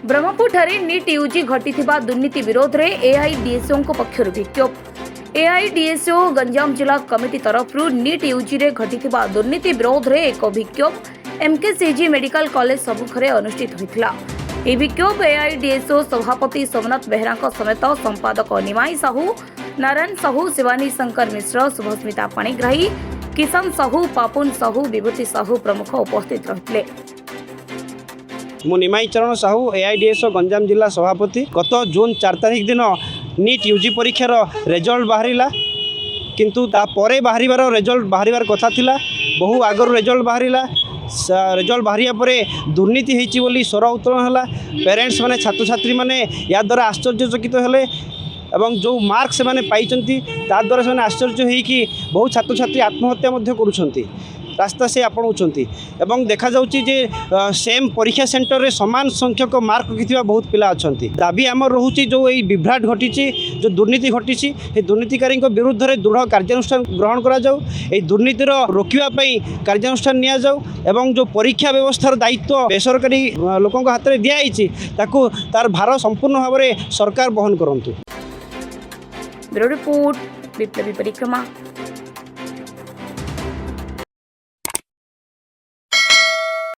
ब्रह्मपुर ठारे NEET UG घटिथिबा दुर्नीति विरोध रे एआईडीएसओ पक्षरु विक्षोभ। एआईडीएसओ गंजाम जिला कमिटी तरफ नीट यूजी रे घटिथिबा दुर्नीति विरोध रे एक विक्षोभ एमकेसीजी मेडिकल कॉलेज सम्मुखरे अनुष्ठित होइथिला। ए विक्षोभ एआईडीएसओ सभापति सोमनाथ बेहरा समेत संपादक निमाई साहू, नारायण साहू, शिवानी शंकर मिश्र, शुभस्मिता पाणिग्राही, किशन साहू, पापुन साहू, विभूति साहू प्रमुख उपस्थित रहिथिले। मु निमाई चरण साहू एआईडीएसओ गंजाम जिला सभापति। गत जून 4 तारिख दिन नीट यूजी परीक्षार रिजल्ट बाहरिला, किंतु तापर बाहर रिजल्ट बाहर कथा थिला। बहु आगर रिजल्ट बाहरिला। रिजल्ट बाहरिया परे दुर्नीति होइछि बोली स्वर उत्तोलन होला। पेरेंट्स माने छात्र छात्री माने या द्वारा आश्चर्यचकित हेले एवं जो मार्क से माने पाइचंती ता द्वारा से आश्चर्य होइकि बहु छात्र छात्री आत्महत्या मध्य करुछंती, रास्ता से आपणाउछंती। एवं देखा जाउछि जे सेम परीक्षा सेंटर रे समान संख्यक मार्क रखिथिबा बहुत पिला अछंती। दाबी आमर रहुछि जो एई विभ्राट घटिछि, जो दुर्नीति घटिछि, ए दुर्नीतिकारी विरुद्ध रे दृढ़ कार्यानुष्ठान ग्रहण करा जाऊ। एई दुर्नीतिर रोकिबा पई कार्यानुष्ठान निया जाऊ एवं जो परीक्षा व्यवस्थार दायित्व बेसरकारी लोकंक हाथ रे दिया आइछि ताकू तार भार संपूर्ण भाव में सरकार बहन करंतु। ब्यूरो रिपोर्ट, विप्लवी परिक्रमा।